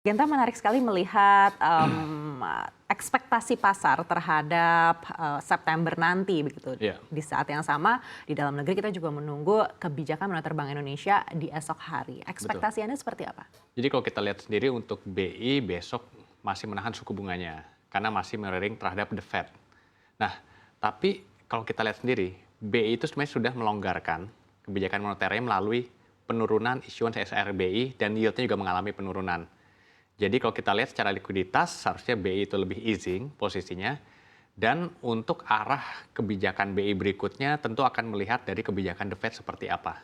Genta menarik sekali melihat ekspektasi pasar terhadap September nanti begitu. Iya. Di saat yang sama di dalam negeri kita juga menunggu kebijakan moneter Bank Indonesia di esok hari. Betul. Ekspektasi Anda seperti apa? Jadi kalau kita lihat sendiri untuk BI besok masih menahan suku bunganya karena masih mirroring terhadap the Fed. Nah, tapi kalau kita lihat sendiri, BI itu sebenarnya sudah melonggarkan kebijakan moneternya melalui penurunan issuance SRBI dan yield-nya juga mengalami penurunan. Jadi kalau kita lihat secara likuiditas, seharusnya BI itu lebih easing posisinya. Dan untuk arah kebijakan BI berikutnya tentu akan melihat dari kebijakan The Fed seperti apa.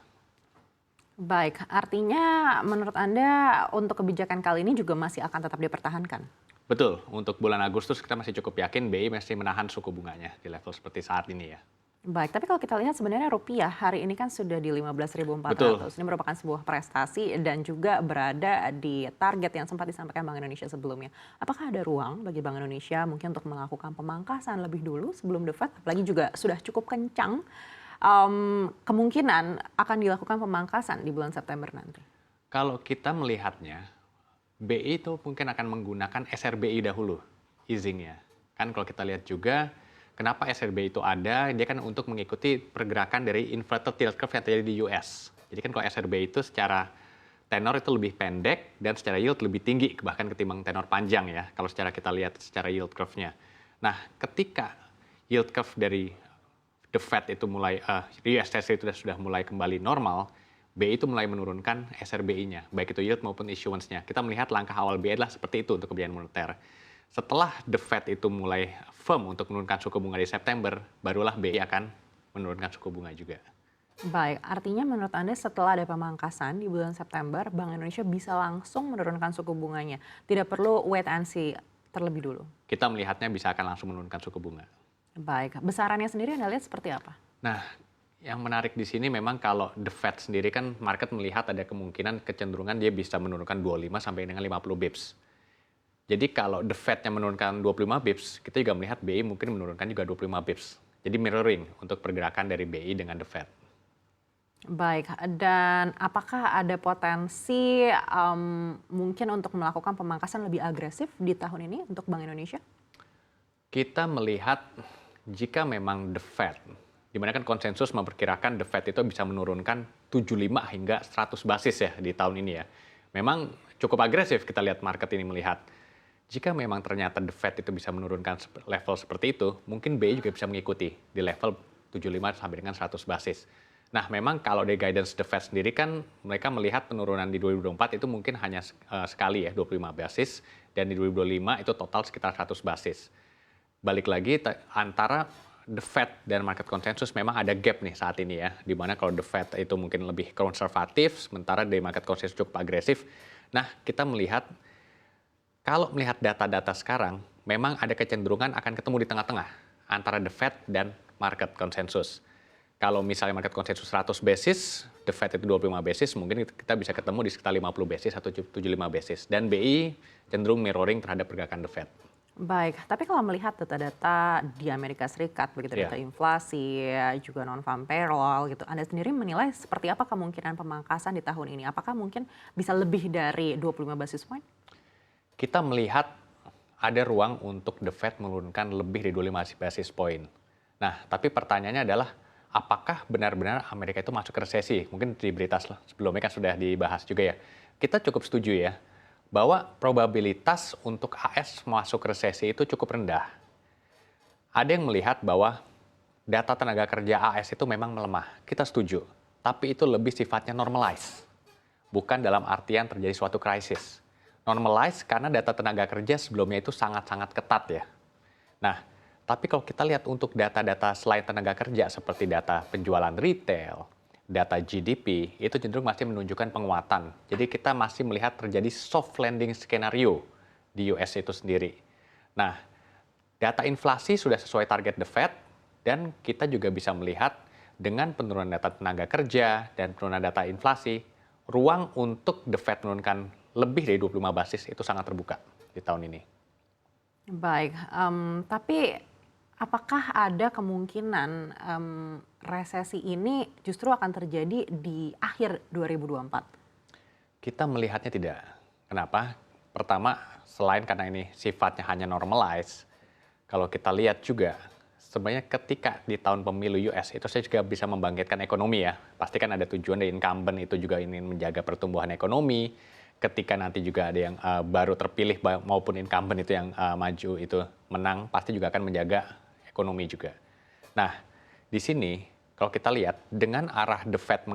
Baik, artinya menurut Anda untuk kebijakan kali ini juga masih akan tetap dipertahankan? Betul, untuk bulan Agustus kita masih cukup yakin BI masih menahan suku bunganya di level seperti saat ini ya. Baik, tapi kalau kita lihat sebenarnya rupiah hari ini kan sudah di Betul. 15.400. Ini merupakan sebuah prestasi dan juga berada di target yang sempat disampaikan Bank Indonesia sebelumnya. Apakah ada ruang bagi Bank Indonesia mungkin untuk melakukan pemangkasan lebih dulu sebelum The Fed? Apalagi juga sudah cukup kencang kemungkinan akan dilakukan pemangkasan di bulan September nanti. Kalau kita melihatnya, BI itu mungkin akan menggunakan SRBI dahulu, easingnya. Kan kalau kita lihat juga, kenapa SRBI itu ada, dia kan untuk mengikuti pergerakan dari inverted yield curve yang terjadi di US. Jadi kan kalau SRBI itu secara tenor itu lebih pendek dan secara yield lebih tinggi bahkan ketimbang tenor panjang ya, kalau secara kita lihat secara yield curve-nya. Nah, ketika yield curve dari The Fed itu mulai, US Treasury itu sudah mulai kembali normal, BI itu mulai menurunkan SRBI-nya, baik itu yield maupun issuance-nya. Kita melihat langkah awal BI adalah seperti itu untuk kebijakan moneter. Setelah The Fed itu mulai firm untuk menurunkan suku bunga di September, barulah BI akan menurunkan suku bunga juga. Baik, artinya menurut Anda setelah ada pemangkasan di bulan September, Bank Indonesia bisa langsung menurunkan suku bunganya. Tidak perlu wait and see terlebih dulu. Kita melihatnya bisa akan langsung menurunkan suku bunga. Baik, besarannya sendiri Anda lihat seperti apa? Nah, yang menarik di sini memang kalau The Fed sendiri kan market melihat ada kemungkinan kecenderungan dia bisa menurunkan 25 sampai dengan 50 bips. Jadi kalau The Fed-nya menurunkan 25 bips, kita juga melihat BI mungkin menurunkan juga 25 bips. Jadi mirroring untuk pergerakan dari BI dengan The Fed. Baik, dan apakah ada potensi mungkin untuk melakukan pemangkasan lebih agresif di tahun ini untuk Bank Indonesia? Kita melihat jika memang The Fed, di mana kan konsensus memperkirakan The Fed itu bisa menurunkan 75 hingga 100 basis ya di tahun ini ya. Memang cukup agresif kita lihat market ini melihat. Jika memang ternyata The Fed itu bisa menurunkan level seperti itu, mungkin BI juga bisa mengikuti di level 75 sampai dengan 100 basis. Nah, memang kalau dari guidance The Fed sendiri kan mereka melihat penurunan di 2024 itu mungkin hanya sekali ya, 25 basis, dan di 2025 itu total sekitar 100 basis. Balik lagi antara The Fed dan market consensus memang ada gap nih saat ini ya, di mana kalau The Fed itu mungkin lebih konservatif, sementara dari market consensus cukup agresif. Nah, kita melihat kalau melihat data-data sekarang, memang ada kecenderungan akan ketemu di tengah-tengah antara The Fed dan market consensus. Kalau misalnya market consensus 100 basis, The Fed itu 25 basis, mungkin kita bisa ketemu di sekitar 50 basis atau 75 basis. Dan BI cenderung mirroring terhadap pergerakan The Fed. Baik, tapi kalau melihat data-data di Amerika Serikat, begitu Iya. data inflasi, juga non-farm payroll gitu, Anda sendiri menilai seperti apa kemungkinan pemangkasan di tahun ini? Apakah mungkin bisa lebih dari 25 basis point? Kita melihat ada ruang untuk The Fed menurunkan lebih dari 25 basis point. Nah, tapi pertanyaannya adalah apakah benar-benar Amerika itu masuk resesi? Mungkin di berita sebelumnya kan sudah dibahas juga ya. Kita cukup setuju ya, bahwa probabilitas untuk AS masuk resesi itu cukup rendah. Ada yang melihat bahwa data tenaga kerja AS itu memang melemah. Kita setuju. Tapi itu lebih sifatnya normalize. Bukan dalam artian terjadi suatu krisis. Normalize karena data tenaga kerja sebelumnya itu sangat-sangat ketat ya. Nah, tapi kalau kita lihat untuk data-data selain tenaga kerja seperti data penjualan retail, data GDP, itu cenderung masih menunjukkan penguatan. Jadi kita masih melihat terjadi soft landing skenario di US itu sendiri. Nah, data inflasi sudah sesuai target The Fed, dan kita juga bisa melihat dengan penurunan data tenaga kerja dan penurunan data inflasi, ruang untuk The Fed menurunkan lebih dari 25 basis itu sangat terbuka di tahun ini. Baik, tapi apakah ada kemungkinan resesi ini justru akan terjadi di akhir 2024? Kita melihatnya tidak. Kenapa? Pertama, selain karena ini sifatnya hanya normalize, kalau kita lihat juga sebenarnya ketika di tahun pemilu US itu saya juga bisa membangkitkan ekonomi ya. Pasti kan ada tujuan dari incumbent itu juga ingin menjaga pertumbuhan ekonomi. Ketika nanti juga ada yang baru terpilih maupun incumbent itu yang maju itu menang, pasti juga akan menjaga ekonomi juga. Nah, di sini kalau kita lihat dengan arah The Fed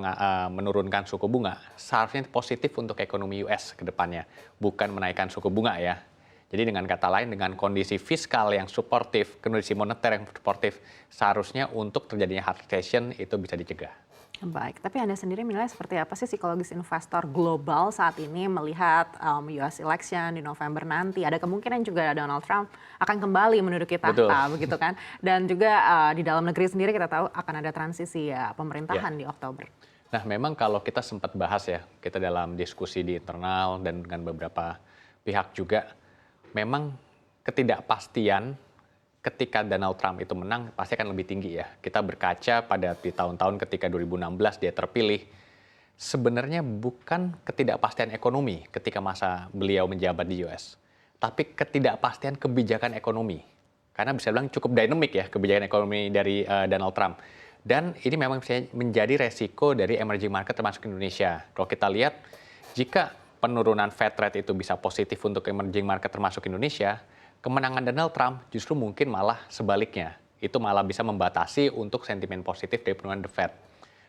menurunkan suku bunga, seharusnya positif untuk ekonomi US ke depannya, bukan menaikkan suku bunga ya. Jadi dengan kata lain, dengan kondisi fiskal yang suportif, kondisi moneter yang suportif, seharusnya untuk terjadinya hard recession itu bisa dicegah. Baik, tapi Anda sendiri menilai seperti apa sih psikologis investor global saat ini melihat US election di November nanti? Ada kemungkinan juga Donald Trump akan kembali menduduki tahta, begitu kan? Dan juga di dalam negeri sendiri kita tahu akan ada transisi pemerintahan di Oktober. Nah, memang kalau kita sempat bahas ya, kita dalam diskusi di internal dan dengan beberapa pihak juga, memang ketidakpastian ketika Donald Trump itu menang pasti akan lebih tinggi ya. Kita berkaca pada di tahun-tahun ketika 2016 dia terpilih, sebenarnya bukan ketidakpastian ekonomi ketika masa beliau menjabat di US, tapi ketidakpastian kebijakan ekonomi. Karena bisa bilang cukup dinamik ya kebijakan ekonomi dari Donald Trump. Dan ini memang bisa menjadi resiko dari emerging market termasuk Indonesia. Kalau kita lihat, jika penurunan Fed rate itu bisa positif untuk emerging market termasuk Indonesia, kemenangan Donald Trump justru mungkin malah sebaliknya. Itu malah bisa membatasi untuk sentimen positif dari penurunan The Fed.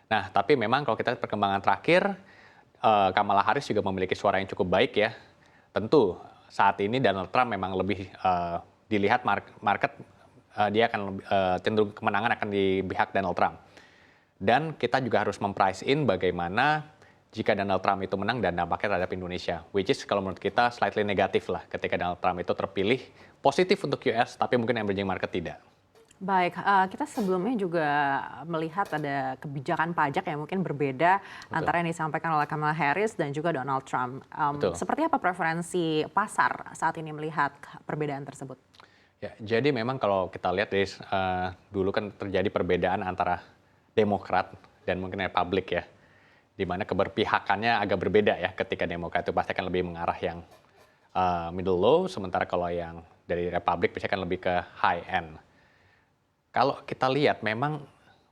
Nah, tapi memang kalau kita lihat perkembangan terakhir, Kamala Harris juga memiliki suara yang cukup baik ya. Tentu saat ini Donald Trump memang lebih dilihat market, dia akan cenderung kemenangan akan di pihak Donald Trump. Dan kita juga harus memprice in bagaimana jika Donald Trump itu menang dan dampaknya terhadap Indonesia. Which is kalau menurut kita slightly negatif lah ketika Donald Trump itu terpilih. Positif untuk US, tapi mungkin emerging market tidak. Baik, kita sebelumnya juga melihat ada kebijakan pajak yang mungkin berbeda antara yang disampaikan oleh Kamala Harris dan juga Donald Trump. Seperti apa preferensi pasar saat ini melihat perbedaan tersebut? Ya, jadi memang kalau kita lihat dari dulu kan terjadi perbedaan antara Demokrat dan mungkin Republik ya, di mana keberpihakannya agak berbeda ya. Ketika Demokrat itu pasti akan lebih mengarah yang middle low, sementara kalau yang dari Republik pasti akan lebih ke high end. Kalau kita lihat memang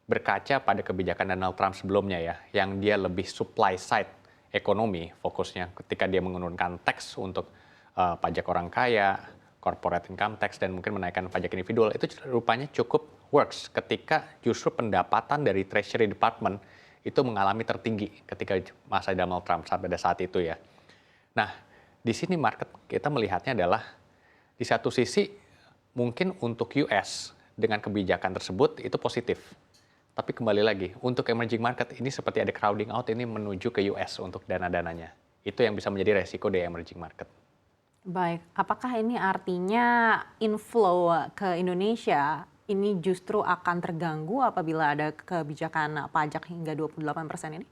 berkaca pada kebijakan Donald Trump sebelumnya ya, yang dia lebih supply side ekonomi fokusnya ketika dia menurunkan tax untuk pajak orang kaya, corporate income tax, dan mungkin menaikkan pajak individual, itu rupanya cukup works ketika justru pendapatan dari Treasury Department itu mengalami tertinggi ketika masa Donald Trump pada saat itu ya. Nah, di sini market kita melihatnya adalah di satu sisi mungkin untuk US dengan kebijakan tersebut itu positif. Tapi kembali lagi, untuk emerging market ini seperti ada crowding out ini menuju ke US untuk dana-dananya. Itu yang bisa menjadi resiko dari emerging market. Baik, apakah ini artinya inflow ke Indonesia ini justru akan terganggu apabila ada kebijakan pajak hingga 28% ini?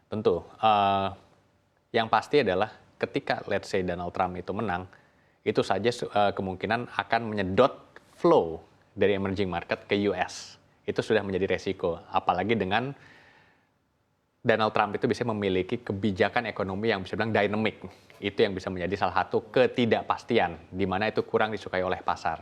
Tentu. Yang pasti adalah ketika let's say Donald Trump itu menang, itu saja kemungkinan akan menyedot flow dari emerging market ke US. Itu sudah menjadi resiko. Apalagi dengan Donald Trump itu bisa memiliki kebijakan ekonomi yang bisa bilang dynamic. Itu yang bisa menjadi salah satu ketidakpastian, di mana itu kurang disukai oleh pasar.